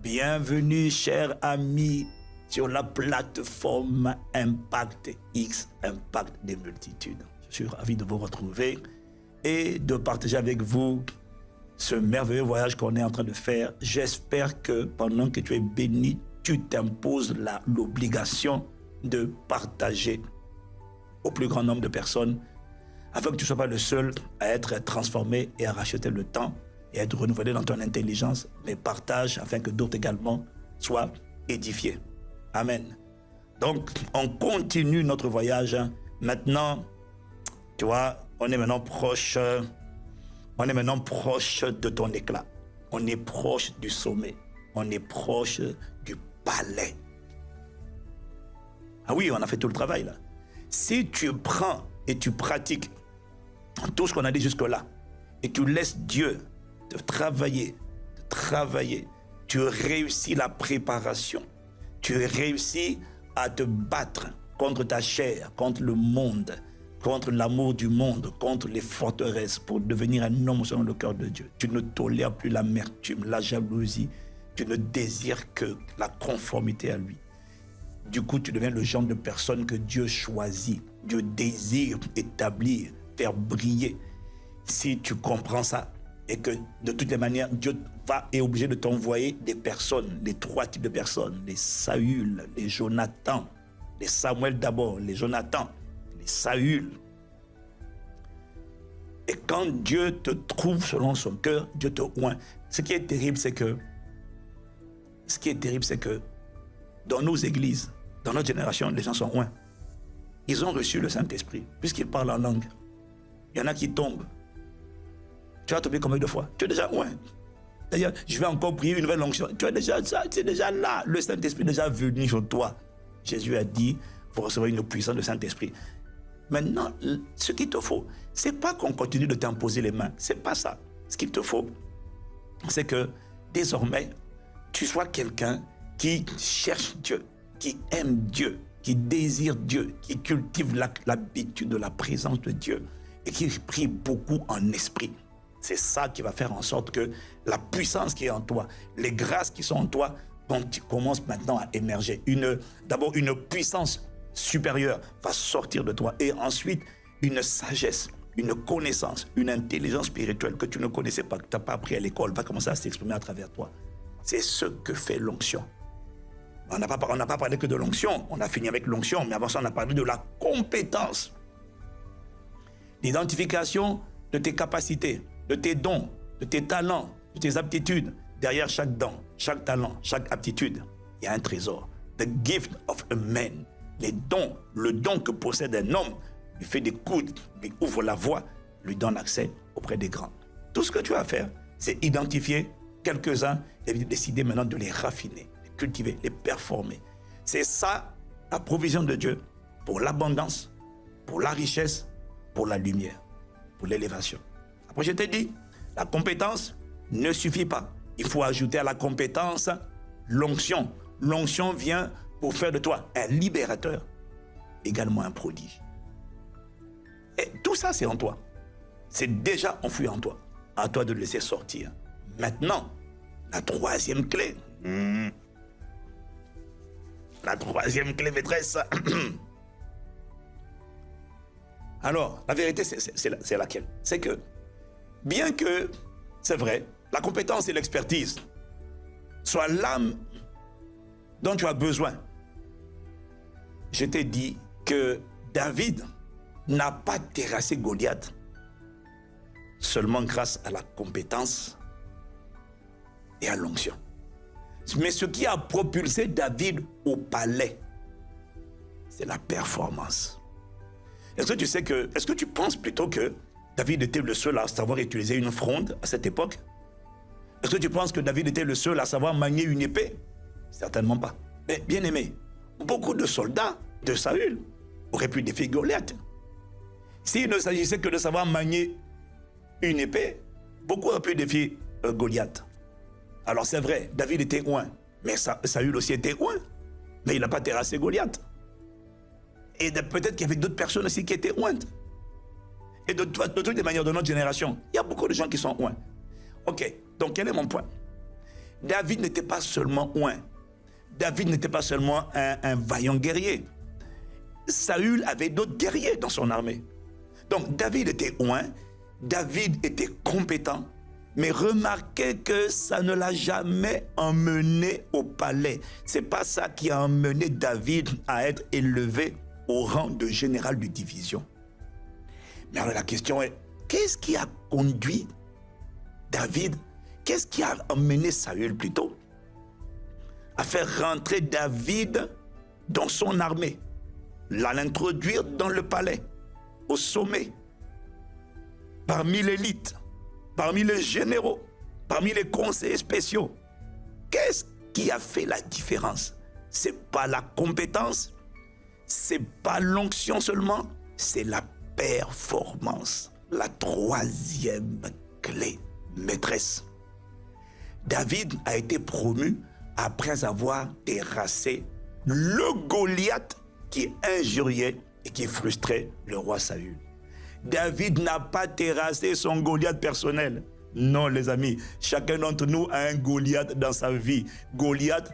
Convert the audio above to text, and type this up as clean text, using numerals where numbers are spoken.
Bienvenue, chers amis, sur la plateforme Impact X, Impact des multitudes. Je suis ravi de vous retrouver et de partager avec vous ce merveilleux voyage qu'on est en train de faire. J'espère que pendant que tu es béni, tu t'imposes l'obligation de partager au plus grand nombre de personnes afin que tu ne sois pas le seul à être transformé et à racheter le temps et à être renouvelé dans ton intelligence, mais partage afin que d'autres également soient édifiés. Amen. Donc, on continue notre voyage. Maintenant, tu vois, on est maintenant proche de ton éclat. On est proche du sommet. On est proche du palais. Ah oui, on a fait tout le travail là. Si tu prends et tu pratiques tout ce qu'on a dit jusque-là, et tu laisses Dieu te travailler, tu réussis la préparation, tu réussis à te battre contre ta chair, contre le monde, contre l'amour du monde, contre les forteresses pour devenir un homme selon le cœur de Dieu. Tu ne tolères plus l'amertume, la jalousie, tu ne désires que la conformité à lui. Du coup, tu deviens le genre de personne que Dieu choisit, Dieu désire établir, faire briller. Si tu comprends ça, et que de toutes les manières, Dieu est obligé de t'envoyer des personnes, les trois types de personnes, les Saül, les Jonathan, les Samuel d'abord, les Jonathan, les Saül. Et quand Dieu te trouve selon son cœur, Dieu te oint. Ce qui est terrible, c'est que dans nos églises, dans notre génération, les gens sont oints. Ils ont reçu le Saint-Esprit, puisqu'ils parlent en langue. Il y en a qui tombent. Tu vas tomber combien de fois? Tu es déjà oint. D'ailleurs, je vais encore prier une nouvelle onction. Tu es déjà ça, c'est déjà là. Le Saint-Esprit est déjà venu sur toi. Jésus a dit, vous recevrez une puissance du Saint-Esprit. Maintenant, ce qu'il te faut, c'est pas qu'on continue de t'imposer les mains. C'est pas ça. Ce qu'il te faut, c'est que désormais, tu sois quelqu'un qui cherche Dieu, qui aime Dieu, qui désire Dieu, qui cultive l'habitude de la présence de Dieu et qui prie beaucoup en esprit. C'est ça qui va faire en sorte que la puissance qui est en toi, les grâces qui sont en toi, commencent maintenant à émerger. D'abord, une puissance supérieure va sortir de toi et ensuite, une sagesse, une connaissance, une intelligence spirituelle que tu ne connaissais pas, que tu n'as pas appris à l'école, va commencer à s'exprimer à travers toi. C'est ce que fait l'onction. On n'a pas parlé que de l'onction, on a fini avec l'onction, mais avant ça, on a parlé de la compétence. L'identification de tes capacités, de tes dons, de tes talents, de tes aptitudes. Derrière chaque don, chaque talent, chaque aptitude, il y a un trésor. The gift of a man. Les dons, le don que possède un homme, lui fait des coudes, lui ouvre la voie, lui donne accès auprès des grands. Tout ce que tu as à faire, c'est identifier quelques-uns et décider maintenant de les raffiner, les cultiver, les performer. C'est ça la provision de Dieu pour l'abondance, pour la richesse, pour la lumière, pour l'élévation. Après, je t'ai dit, la compétence ne suffit pas. Il faut ajouter à la compétence l'onction. L'onction vient pour faire de toi un libérateur, également un prodige. Et tout ça, c'est en toi. C'est déjà enfoui en toi. À toi de le laisser sortir. Maintenant, la troisième clé. La troisième clé, maîtresse. Alors, la vérité, c'est laquelle? C'est que, bien que, c'est vrai, la compétence et l'expertise soient l'âme dont tu as besoin, je t'ai dit que David n'a pas terrassé Goliath seulement grâce à la compétence et à l'onction. Mais ce qui a propulsé David au palais, c'est la performance. Est-ce que tu penses plutôt que David était le seul à savoir utiliser une fronde à cette époque? Est-ce que tu penses que David était le seul à savoir manier une épée? Certainement pas. Mais bien aimé, beaucoup de soldats de Saül auraient pu défier Goliath. S'il ne s'agissait que de savoir manier une épée, beaucoup auraient pu défier Goliath. Alors c'est vrai, David était oint, mais Saül aussi était oint, mais il n'a pas terrassé Goliath. Et peut-être qu'il y avait d'autres personnes aussi qui étaient ointes. Et de toutes les manières de notre génération, il y a beaucoup de gens qui sont oints. Ok, donc quel est mon point? David n'était pas seulement oint. David n'était pas seulement un vaillant guerrier. Saül avait d'autres guerriers dans son armée. Donc David était oint, David était compétent, mais remarquez que ça ne l'a jamais emmené au palais. C'est pas ça qui a emmené David à être élevé au rang de général de division. Mais alors la question est, qu'est-ce qui a conduit David, qu'est-ce qui a emmené Saül plutôt à faire rentrer David dans son armée, l'introduire dans le palais, au sommet, parmi l'élite, parmi les généraux, parmi les conseillers spéciaux? Qu'est-ce qui a fait la différence? C'est pas la compétence, c'est pas l'onction seulement, c'est la performance. La troisième clé maîtresse. David a été promu après avoir terrassé le Goliath qui injuriait et qui frustrait le roi Saül. David n'a pas terrassé son Goliath personnel. Non, les amis, chacun d'entre nous a un Goliath dans sa vie. Goliath,